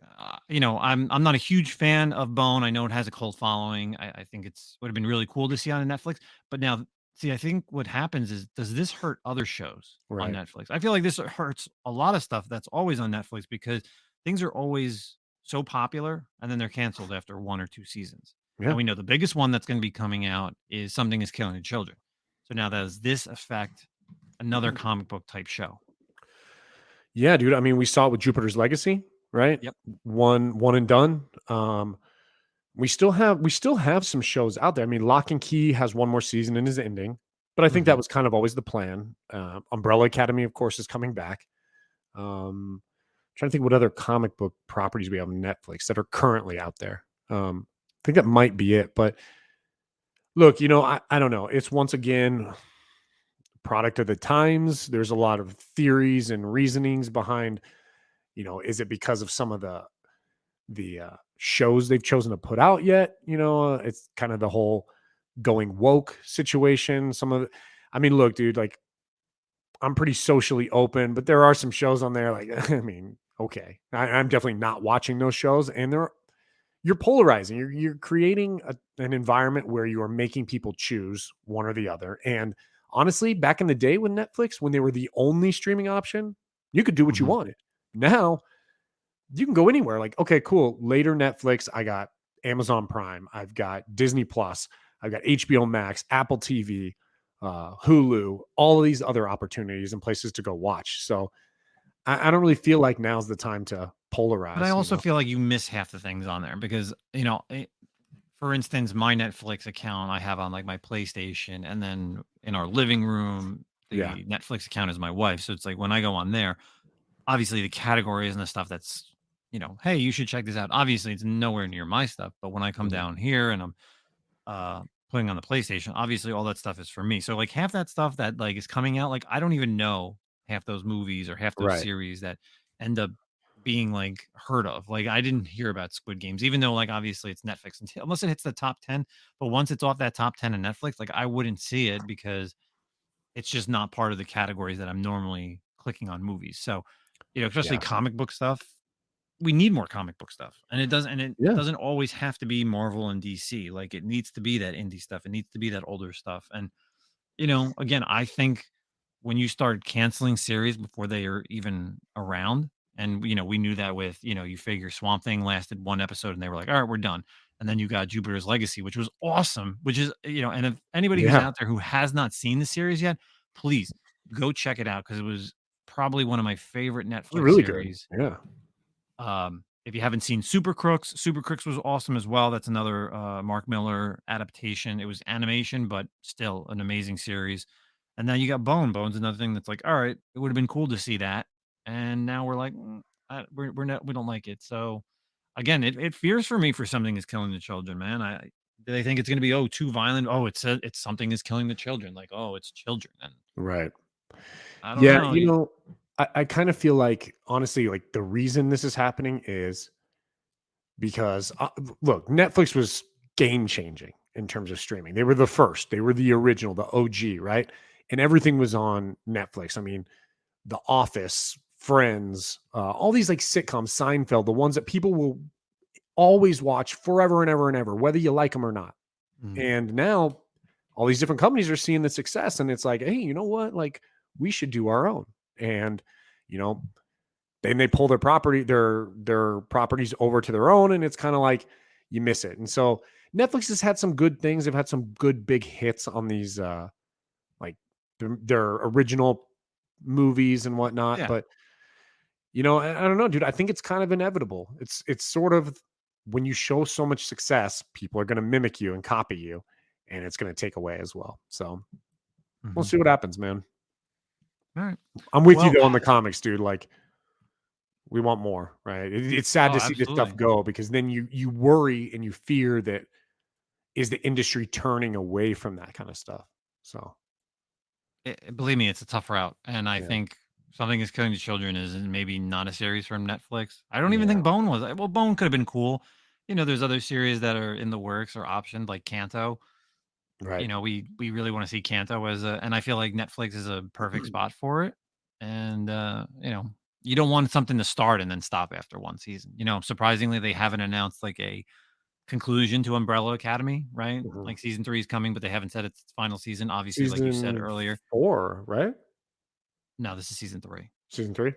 I'm not a huge fan of Bone. I know it has a cult following. I think it's would have been really cool to see on Netflix. But now, see, I think what happens is, does this hurt other shows on Right. Netflix? I feel like this hurts a lot of stuff that's always on Netflix because things are always so popular and then they're canceled after 1 or 2 seasons. Yeah. And we know the biggest one that's going to be coming out is Something is Killing the Children. So now, does this affect another comic book type show? Yeah, dude. I mean, we saw it with Jupiter's Legacy, right? Yep. One and done. We still have some shows out there. I mean, Lock and Key has one more season and is ending, but I think that was kind of always the plan. Umbrella Academy, of course, is coming back. Trying to think what other comic book properties we have on Netflix that are currently out there. I think that might be it. But look, I don't know. It's once again product of the times. There's a lot of theories and reasonings behind, is it because of some of the shows they've chosen to put out yet? It's kind of the whole going woke situation. I mean, look, dude, like I'm pretty socially open, but there are some shows on there. Like, I mean, okay, I'm definitely not watching those shows, and you're polarizing. You're creating an environment where you are making people choose one or the other. And honestly, back in the day with Netflix, when they were the only streaming option, you could do what you wanted. Now you can go anywhere. Like, okay, cool. Later Netflix, I got Amazon Prime, I've got Disney Plus, I've got HBO Max, Apple TV, Hulu, all of these other opportunities and places to go watch. So I don't really feel like now's the time to polarize. But I also feel like you miss half the things on there because, for instance, my Netflix account I have on like my PlayStation, and then in our living room, the Netflix account is my wife. So it's like when I go on there, obviously the categories and the stuff that's, hey, you should check this out. Obviously, it's nowhere near my stuff. But when I come down here and I'm putting on the PlayStation, obviously all that stuff is for me. So like half that stuff that like is coming out, like I don't even know half those movies or half those Right. series that end up being like heard of. Like I didn't hear about Squid Games, even though like obviously it's Netflix until unless it hits the top 10. But once it's off that top 10 in Netflix, like I wouldn't see it because it's just not part of the categories that I'm normally clicking on movies. So, especially Yeah. comic book stuff, we need more comic book stuff. And it Yeah. doesn't always have to be Marvel and DC. Like it needs to be that indie stuff. It needs to be that older stuff. And again, I think when you start canceling series before they are even around, and we knew that with, you figure Swamp Thing lasted one episode and they were like, all right, we're done. And then you got Jupiter's Legacy, which was awesome, which is, and if anybody who's Yeah. out there who has not seen the series yet, please go check it out because it was probably one of my favorite It was Netflix really good. series. Yeah. If you haven't seen Super Crooks was awesome as well. That's another Mark Miller adaptation. It was animation, but still an amazing series. And now you got Bone. Bone's another thing that's like, all right, it would have been cool to see that. And now we're like, we're not, we don't like it. So again, it fears for me for Something is Killing the Children, man. Do they think it's going to be too violent? Oh, it's Something is Killing the Children. Like, oh, it's children. And Right. I don't Yeah. know. I kind of feel like, honestly, like the reason this is happening is because, look, Netflix was game changing in terms of streaming. They were the first. They were the original, the OG, right? And everything was on Netflix. I mean, The Office, Friends, all these like sitcoms, Seinfeld, the ones that people will always watch forever and ever and ever, whether you like them or not. Mm. And now all these different companies are seeing the success, and it's like, hey, you know what? Like, we should do our own. And then they pull their properties over to their own, and it's kind of like you miss it. And so Netflix has had some good things. They've had some good big hits on these like their original movies and whatnot. Yeah. But I don't know, dude. I think it's kind of inevitable. It's sort of, when you show so much success, people are going to mimic you and copy you, and it's going to take away as well. So we'll see what happens, man. All right. I'm with you Well, though on the comics, dude. Like, we want more, right? It's sad to see this stuff absolutely. go, because then you worry and you fear that, is the industry turning away from that kind of stuff. So Believe me, it's a tough route, and I yeah, think Something is Killing the Children is maybe not a series from Netflix. I don't even yeah, think Bone was. Well, Bone could have been cool. There's other series that are in the works or optioned, like Kanto. right. We really want to see Kanto and I feel like Netflix is a perfect spot for it. And you don't want something to start and then stop after one season. Surprisingly, they haven't announced like a conclusion to Umbrella Academy, right? Mhm. Like season 3 is coming, but they haven't said it's its final season. Obviously, like you said Season earlier. 4, right? No, this is season 3. Season 3.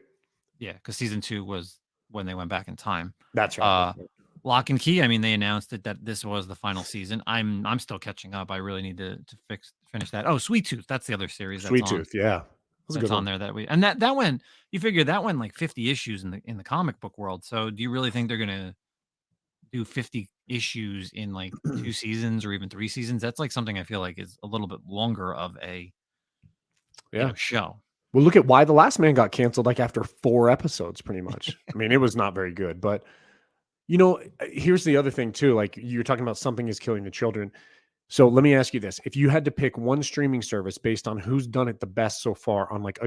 Yeah, because season 2 was when they went back in time. That's right. Uh, That's right. Lock and Key. I mean, they announced it that this was the final season. I'm still catching up. I really need to finish that. Oh, Sweet Tooth. That's the other series Sweet Tooth. Yeah, that was a that's good on one. there that we and that went. You figure that went like 50 issues in the comic book world. So do you really think they're gonna do 50 issues in like 2 seasons or even 3 seasons? That's like something I feel like is a little bit longer of a Yeah. show. Well, look at why The Last Man got canceled, like, after 4 episodes, pretty much. I mean, it was not very good, but here's the other thing too. Like, you're talking about Something is Killing the Children. So let me ask you this: if you had to pick one streaming service based on who's done it the best so far, on like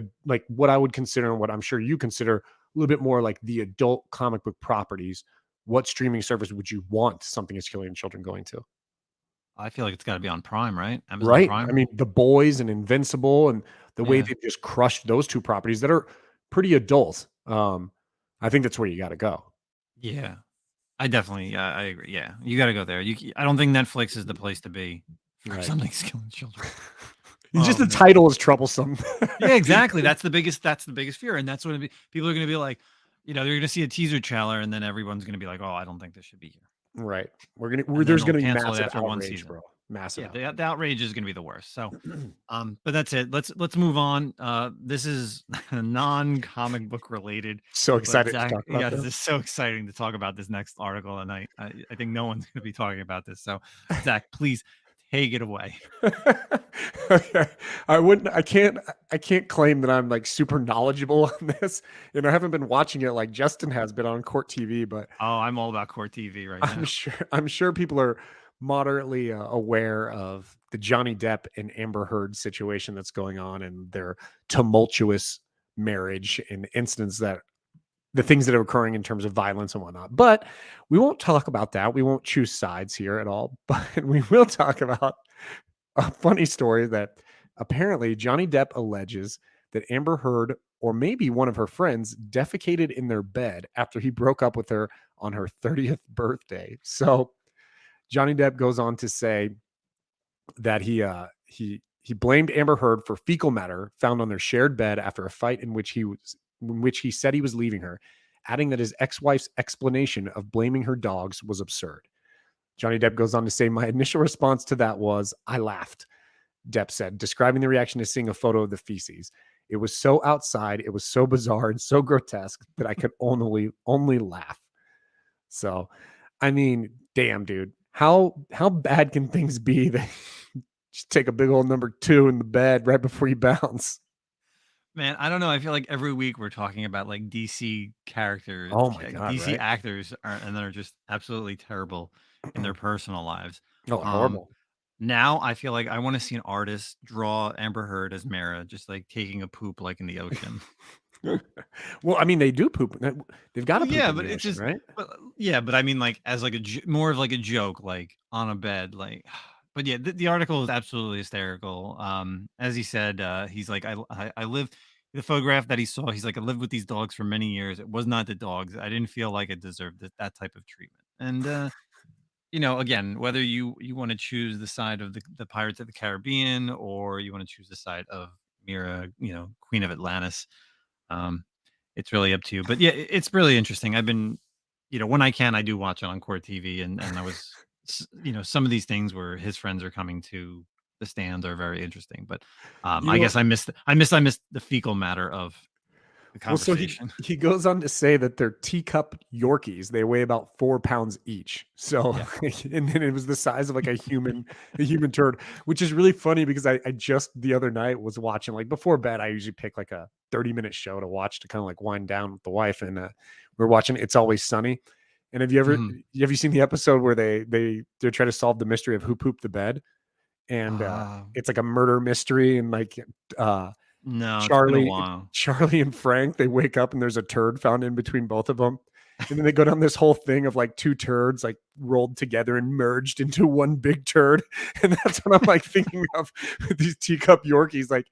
what I would consider, and what I'm sure you consider, a little bit more like the adult comic book properties, what streaming service would you want Something is Killing the Children going to? I feel like it's got to be on Prime, right? Amazon Right. I Prime. mean, The Boys and Invincible, and the way Yeah. they've just crushed those two properties that are pretty adult. I think that's where you got to go. Yeah. I definitely, yeah, I agree. Yeah, you got to go there. I don't think Netflix is the place to be for Right. Something's Killing Children. Just Oh the man. title is troublesome. Yeah, exactly. That's the biggest. That's the biggest fear, and that's what people are going to be like. They're going to see a teaser trailer, and then everyone's going to be like, "Oh, I don't think this should be here," Right. and then There's they'll gonna be cancel it massive after one outrage, season. bro. Massive Yeah, outrage. the outrage is going to be the worst. So, but that's it. Let's move on. This is non-comic book related, So but excited to Zach, talk about yeah, this this. is so exciting to talk about this next article, and I think no one's going to be talking about this. So, Zach, please take it away. Okay. I can't claim that I'm like super knowledgeable on this. I haven't been watching it like Justin has been on Court TV, but Oh, I'm all about Court TV right I'm now. sure I'm sure people are moderately aware of the Johnny Depp and Amber Heard situation that's going on, and their tumultuous marriage, and incidents that the things that are occurring in terms of violence and whatnot. But we won't talk about that. We won't choose sides here at all. But we will talk about a funny story that apparently Johnny Depp alleges that Amber Heard, or maybe one of her friends, defecated in their bed after he broke up with her on her 30th birthday. So Johnny Depp goes on to say that he blamed Amber Heard for fecal matter found on their shared bed after a fight in which he said he was leaving her, adding that his ex-wife's explanation of blaming her dogs was absurd. Johnny Depp goes on to say, "My initial response to that was, I laughed," Depp said, describing the reaction as seeing a photo of the feces. "It was so outside, it was so bizarre and so grotesque that I could only laugh." So, I mean, damn, dude. How bad can things be that just take a big old number 2 in the bed right before you bounce? Man, I don't know. I feel like every week we're talking about like DC characters, Oh my god, DC right? actors, and they're just absolutely terrible in their personal lives. Oh, Um, horrible. Now I feel like I want to see an artist draw Amber Heard as Mara, just like taking a poop like in the ocean. Well, I mean, they do poop. They've got to Well, poop yeah, in but the it's ocean, just, right? but yeah, but I mean, like as like more of like a joke, like on a bed, like But yeah, the article is absolutely hysterical. As he said, he's like, I live. The photograph that he saw, he's like, I lived with these dogs for many years. It was not the dogs. I didn't feel like it deserved that type of treatment. And again, whether you want to choose the side of the Pirates of the Caribbean or you want to choose the side of Mira, Queen of Atlantis, um, it's really up to you. But yeah, it's really interesting. I've been, when I can, I do watch it on Core TV, and I was, some of these things where his friends are coming to the stand are very interesting. But You I know, guess I missed the fecal matter of the well, so he conversation. he goes on to say that they're teacup Yorkies. They weigh about 4 pounds each. So, Yeah. and then it was the size of like a human turd, which is really funny because I just the other night was watching, like before bed. I usually pick like a 30-minute show to watch to kind of like wind down with the wife, and we're watching It's Always Sunny. And Mhm. have you seen the episode where they're trying to solve the mystery of who pooped the bed? And Uh, it's like a murder mystery, and like uh no, it's been a Charlie while. Charlie and Frank, they wake up and there's a turd found in between both of them. And then they go down this whole thing of like 2 turds like rolled together and merged into one big turd. And that's what I'm like thinking of with these teacup Yorkies, like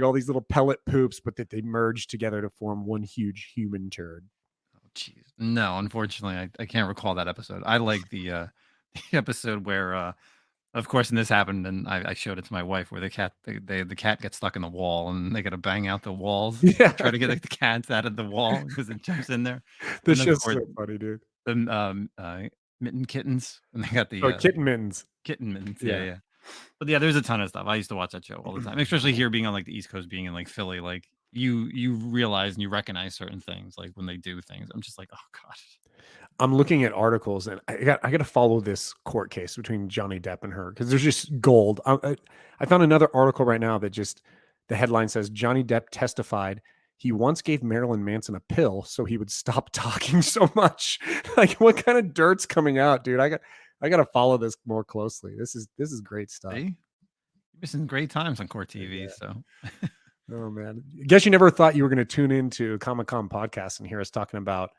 all these little pellet poops, but that they merge together to form one huge human turd. Oh, jeez. No, unfortunately, I can't recall that episode. I like the the episode where of course, and this happened, and I showed it to my wife where the cat gets stuck in the wall, and they got to bang out the walls to Yeah. try to get like the cats out of the wall because it jumps in there. This And of show's course, so funny, dude. the mitten kittens, and they got the Oh, kitten mittens. kitten mittens. Yeah, Yeah. yeah. But yeah, there's a ton of stuff. I used to watch that show all the time, especially here being on like the East Coast, being in like Philly. Like you realize and you recognize certain things like when they do things. I'm just like, oh gosh. I'm looking at articles, and I got to follow this court case between Johnny Depp and her because there's just gold. I found another article right now that just the headline says Johnny Depp testified he once gave Marilyn Manson a pill so he would stop talking so much. Like, what kind of dirt's coming out, dude? I got to follow this more closely. This is great stuff. See, you're missing great times on Core TV. Yeah. So Oh man, guess you never thought you were going to tune into Comic Con podcast and hear us talking about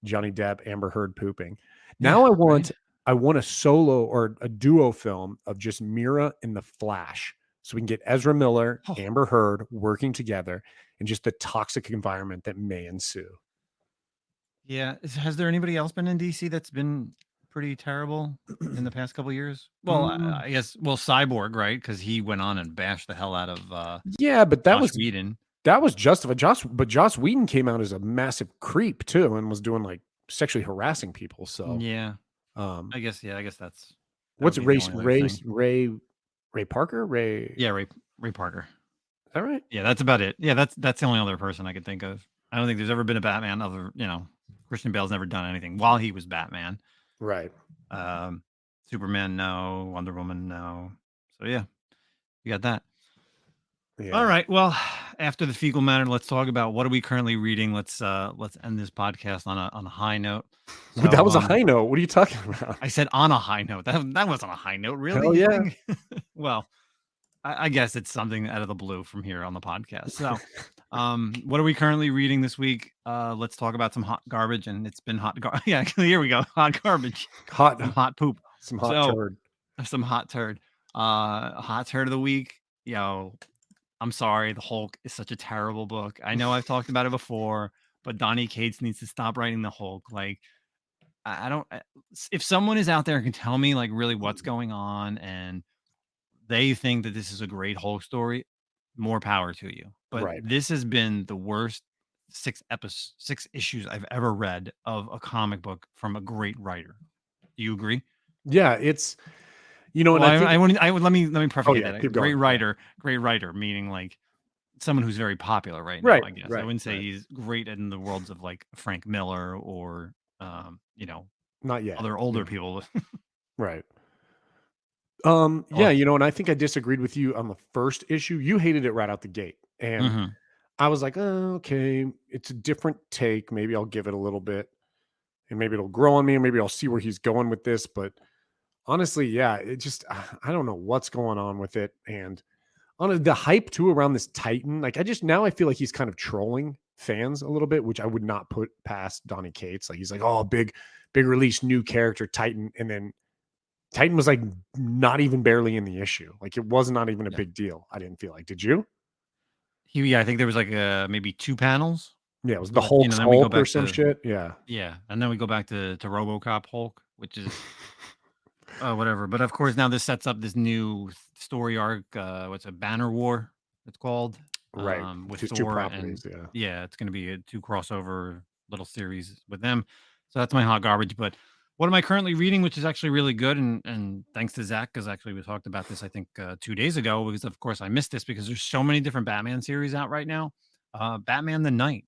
Johnny Depp, Amber Heard pooping. Now yeah, I right. want I want a solo or a duo film of just Mira and the Flash. So we can get Ezra Miller, Oh, Amber Heard working together and just the toxic environment that may ensue. yeah. Has there anybody else been in DC that's been pretty terrible in the past couple years? Well, Mm, I guess Cyborg, right? Because he went on and bashed the hell out of yeah, but Josh Whedon. that was justified. Joss Whedon came out as a massive creep too and was doing like sexually harassing people. So Yeah, um I guess. Yeah, I guess that what's would it, be the only other thing. Ray Parker? Ray Yeah, Ray Parker. all right. Yeah, that's about it. Yeah, that's the only other person I could think of. I don't think there's ever been a Batman other. Christian Bale's never done anything while he was Batman. Right. Um, Superman, no. Wonder Woman, no. So yeah, you got that. All Yeah. right. Well, after the fecal matter, let's talk about what are we currently reading. Let's end this podcast on a high note. That So was a high note. What are you talking about? I said on a high note. That wasn't a high note, really. Hell You yeah. think? Well, I guess it's something out of the blue from here on the podcast. So, what are we currently reading this week? Let's talk about some hot garbage, and it's been hot. Yeah, here we go. Hot garbage, some Hot hot poop. some hot So, turd. some hot turd. Hot turd of the week. I'm sorry, The Hulk is such a terrible book. I know I've talked about it before, but Donny Cates needs to stop writing The Hulk. Like, I don't. If someone is out there and can tell me like really what's going on, and they think that this is a great Hulk story, more power to you. But Right. this has been the worst 6 issues I've ever read of a comic book from a great writer. Do you agree? Yeah, it's and Well, I think I would let me oh preface yeah, that. keep going. Yeah. Great writer, meaning like someone who's very popular right now, Right, I guess. I right, wouldn't say right. he's great in the worlds of like Frank Miller or um, you know, Not yet. other Yeah. older people. Right. Oh, Yeah, and I think I disagreed with you on the first issue. You hated it right out the gate. And mhm. I was like, oh, okay, it's a different take. Maybe I'll give it a little bit and maybe it'll grow on me and maybe I'll see where he's going with this. But honestly, yeah, it just I don't know what's going on with it. And on the hype too around this Titan, like I feel like he's kind of trolling fans a little bit, which I would not put past Donny Cates. Like he's like, oh, big release, new character, Titan, and then Titan was like not even barely in the issue. Like it was not even a Yeah. big deal. I didn't feel like. Did you? Yeah, I think there was like maybe 2 panels, Yeah, it was the but, you know, Hulk's then we go Hulk or back some to shit. Yeah. yeah, and then we go back to RoboCop Hulk, which is whatever. But of course, now this sets up this new story arc. What's a Banner War? It's called Right. with Just two Thor and properties. Yeah. yeah, it's going to be a 2 crossover little series with them. So that's my hot garbage. But what am I currently reading, which is actually really good, and thanks to Zach, because actually we talked about this I think 2 days ago, because of course I missed this because there's so many different Batman series out right now. Batman the Knight,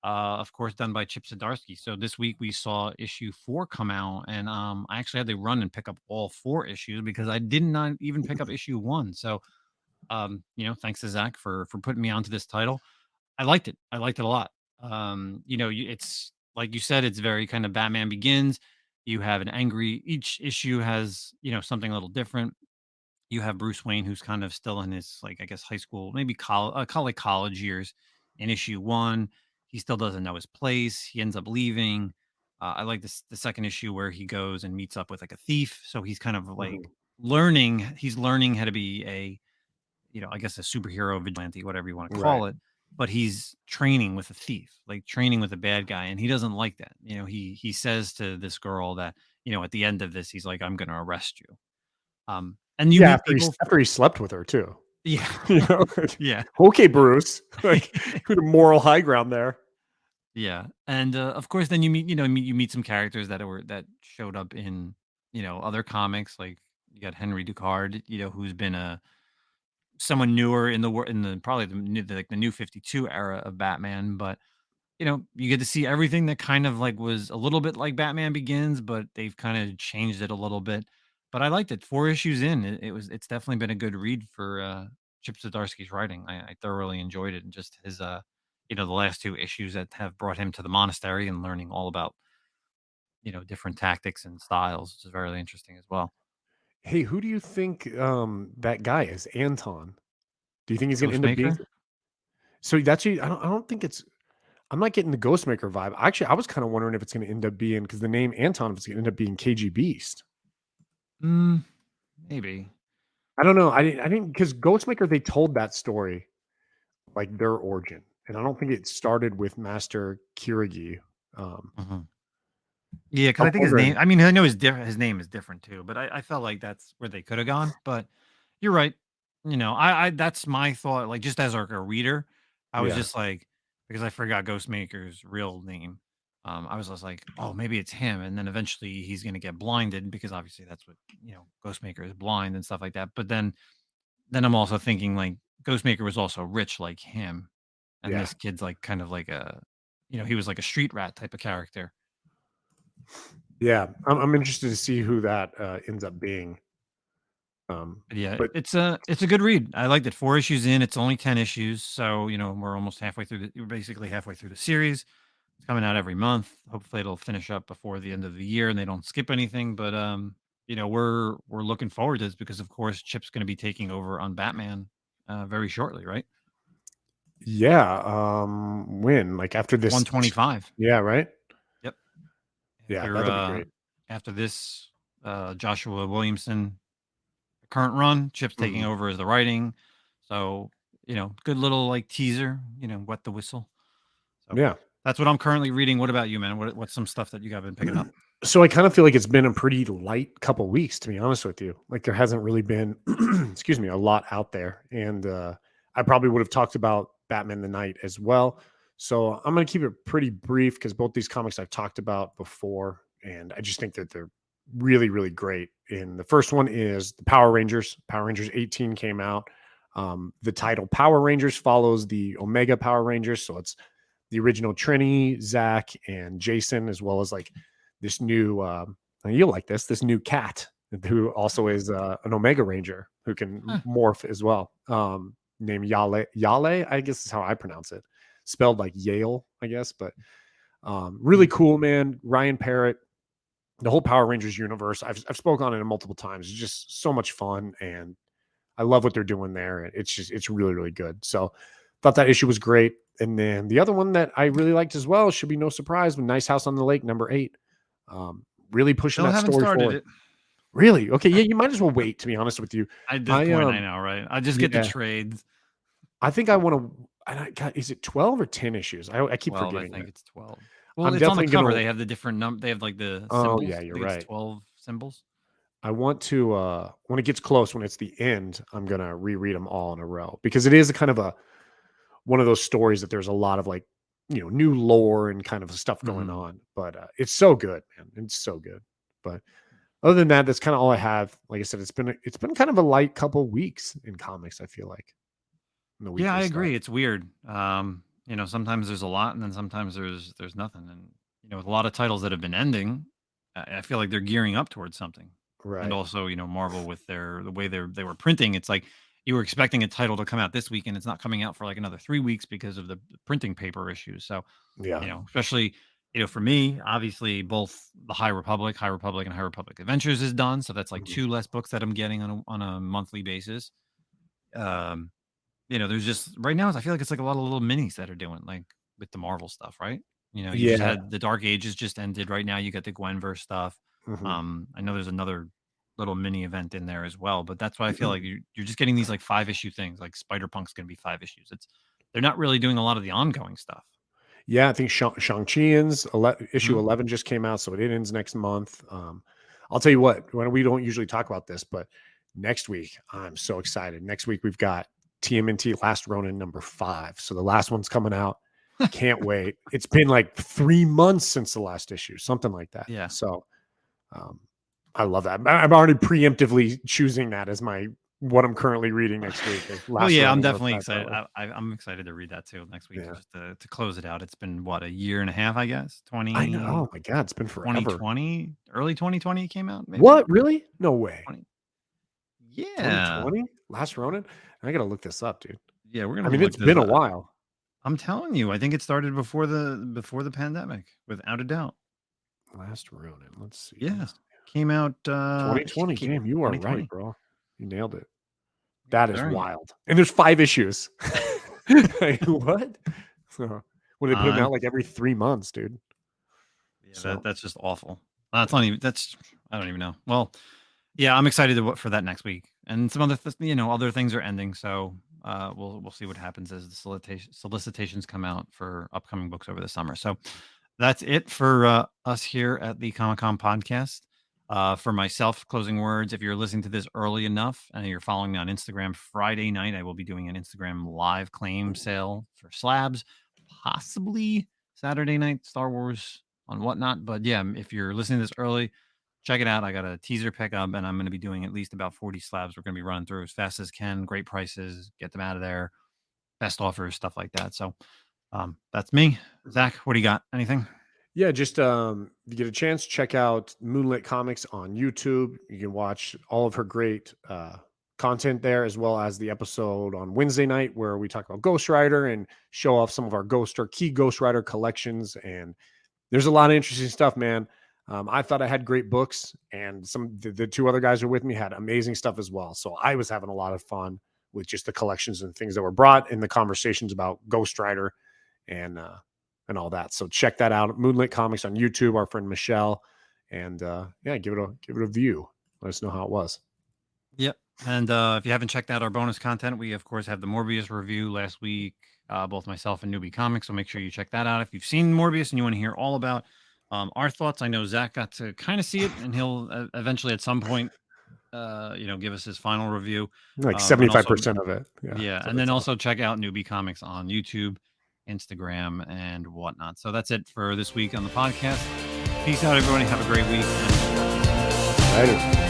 of course, done by Chip Zdarsky. So this week we saw issue 4 come out, and I actually had to run and pick up all 4 issues because I did not even pick up issue 1. So, you know, thanks to Zach for putting me onto this title. I liked it. I liked it a lot. You know, it's like you said, it's very kind of Batman Begins. You have an angry. Each issue has, you know, something a little different. You have Bruce Wayne, who's kind of still in his, like, I guess, high school, maybe college years. In issue 1, he still doesn't know his place. He ends up leaving. I like this the second issue where he goes and meets up with like a thief. So he's kind of like Mhm. learning. He's learning how to be a, you know, I guess a superhero, vigilante, whatever you want to Right. call it. But he's training with a thief, like training with a bad guy, and he doesn't like that. You know, he says to this girl that, you know, at the end of this, he's like, "I'm going to arrest you." And you Yeah. meet people. After he slept with her too. Yeah. You know. Yeah. Okay, Bruce. Like the moral high ground there. Yeah. And of course then you meet, you know, you meet some characters that showed up in, you know, other comics. Like you got Henry Ducard, you know, who's been a someone newer in the probably like the new 52 era of Batman. But you know, you get to see everything that kind of like was a little bit like Batman Begins, but they've kind of changed it a little bit. But I liked it. 4 issues in, it's definitely been a good read for Chip Zdarsky's writing. I thoroughly enjoyed it, and just his you know, the last 2 issues that have brought him to the monastery and learning all about, you know, different tactics and styles, which is very interesting as well. Hey, who do you think that guy is? Anton. Do you think he's gonna end up being Ghostmaker. so that's you I don't think it's I'm not getting the Ghostmaker vibe. Actually, I was kind of wondering if it's gonna end up being because the name Anton, if it's gonna end up being KG Beast. Mm, maybe. I don't know. I didn't because Ghostmaker, they told that story, like their origin. And I don't think it started with Master Kirigi. Um, Mhm. Yeah, because I'm I think his name. wondering, I mean, I know his name is different too, but I felt like that's where they could have gone. But you're right. You know, I that's my thought. Like just as like a reader, I was yeah, just like, because I forgot Ghostmaker's real name. I was just like, oh, maybe it's him, and then eventually he's gonna get blinded because obviously that's what, you know, Ghostmaker is blind and stuff like that. But then I'm also thinking like Ghostmaker was also rich like him, and yeah, this kid's like kind of like a, you know, he was like a street rat type of character. yeah. I'm interested to see who that ends up being. But yeah, But it's a good read. I liked it. 4 issues in, it's only 10 issues, so, you know, we're almost halfway through we're basically halfway through the series. It's coming out every month. Hopefully it'll finish up before the end of the year and they don't skip anything, but you know, we're looking forward to this because of course Chip's going to be taking over on Batman very shortly, right? yeah, when? Like after this 125. yeah, right? Yep. Yeah, After that'll be great. after this Joshua Williamson current run, Chip's taking Mhm. over as the writing. So, you know, good little like teaser, you know, wet the whistle. So Yeah. that's what I'm currently reading. What about you, man? What's some stuff that you got been picking up? So I kind of feel like it's been a pretty light couple weeks, to be honest with you. Like there hasn't really been, excuse me, a lot out there. And I probably would have talked about Batman the Night as well. So I'm going to keep it pretty brief because both these comics I've talked about before, and I just think that they're really, really great. And the first one is the Power Rangers. Power Rangers 18 came out. The title Power Rangers follows the Omega Power Rangers, so it's the original Trini, Zach, and Jason, as well as like this new you'll like this new cat who also is an Omega Ranger who can Huh. morph as well. Named Yale, I guess is how I pronounce it. Spelled like Yale, I guess, but really Mm. cool, man. Ryan Parrott, the whole Power Rangers universe. I've spoken on it multiple times. It's just so much fun, and I love what they're doing there. It's really, really good. So thought that issue was great. And then the other one that I really liked as well, should be no surprise, with Nice House on the Lake, number 8. Really pushing Still that haven't story started forward. it. Really? Okay, yeah, you might as well wait, to be honest with you. At this I point, I know, right? I just get the yeah, trades. I think I want to. And God, is it 12 or 10 issues? I keep 12, I forgetting think that. it's 12. Well, I'm it's on the definitely cover. gonna. They have the different they have like the Oh yeah, symbols. I you're think it's right. 12 symbols. I want to when it gets close, when it's the end, I'm gonna reread them all in a row because it is a kind of a one of those stories that there's a lot of like new lore and kind of stuff going Mhm. on. But it's so good, man. It's so good. But other than that, that's kind of all I have. Like I said, it's been kind of a light couple weeks in comics. I feel like in the Yeah, weekly I stuff. agree. It's weird. Sometimes there's a lot, and then sometimes there's nothing. And with a lot of titles that have been ending, I feel like they're gearing up towards something. And Right. also, Marvel with the way they were printing, it's like you were expecting a title to come out this week, and it's not coming out for like another 3 weeks because of the printing paper issues. So, Yeah. especially for me, obviously both the High Republic, and High Republic Adventures is done. So that's like Mhm. two less books that I'm getting on a monthly basis. Um, there's just right now, I feel like it's like a lot of little minis that are doing like with the Marvel stuff, right? You just Yeah. had the Dark Ages just ended. Right now, you got the Gwenverse stuff. Mhm. I know there's another little mini event in there as well, but that's why I feel like you're just getting these like 5 issue things. Like Spider Punk's going to be 5 issues. They're not really doing a lot of the ongoing stuff. Yeah, I think Shang-Chi issue Mhm. 11 just came out, so it ends next month. I'll tell you what, when we don't usually talk about this, but next week, I'm so excited. Next week, we've got TMNT Last Ronin #5. So the last one's coming out. Can't wait. It's been like 3 months since the last issue, something like that. Yeah. So um, I love that. I'm already preemptively choosing that as what I'm currently reading next week. Is Well, Last yeah, I'm Ronin definitely #5 excited. title. I'm excited to read that too next week Yeah. just to close it out. It's been what, a year and a half, I guess. I know. 20 Oh my God, it's been forever. 2020, early 2020 came out, maybe. What? Really? No way. 20. Yeah. 2020? Last Ronin? I gotta look this up, dude. Yeah, we're I gonna mean, look it's this been a up. while. I'm telling you, I think it started before the pandemic, without a doubt. Last Ronin. Let's see. Yeah. Came out 2020. Damn, you are right, 2020. bro. You nailed it. Yeah, That is very. wild. And there's 5 issues. Like, what? So, when they put them Uh, out like every 3 months, dude. yeah, So, that's just awful. That's not even that's I don't even know. Well, yeah, I'm excited for that next week. And some other things are ending, so we'll see what happens as the solicitations come out for upcoming books over the summer. So that's it for us here at the Comic Con podcast. For myself, closing words. If you're listening to this early enough and you're following me on Instagram, Friday night I will be doing an Instagram live claim sale for slabs. Possibly Saturday night, Star Wars on whatnot. But yeah, if you're listening to this early, check it out. I got a teaser pickup, and I'm going to be doing at least about 40 slabs. We're going to be running through as fast as can. Great prices, get them out of there, best offers, stuff like that. So that's me. Zach, what do you got? Anything? yeah, just if you get a chance, check out Moonlit Comics on YouTube. You can watch all of her great content there, as well as the episode on Wednesday night where we talk about Ghost Rider and show off some of our key Ghost Rider collections. And there's a lot of interesting stuff, man. I thought I had great books, and the two other guys who were with me had amazing stuff as well. So I was having a lot of fun with just the collections and things that were brought in the conversations about Ghost Rider and all that. So check that out. Moonlit Comics on YouTube. Our friend Michelle, and yeah, give it a view. Let us know how it was. Yep. And if you haven't checked out our bonus content, we of course have the Morbius review last week. Both myself and Newbie Comics, so make sure you check that out. If you've seen Morbius and you want to hear all about our thoughts, I know Zach got to kind of see it, and he'll eventually at some point, give us his final review. Like And also, 75% of it. yeah, So and then that's also check out Newbie Comics on YouTube, Instagram, and whatnot. So that's it for this week on the podcast. Peace out, everybody. Have a great week. And awesome. Later.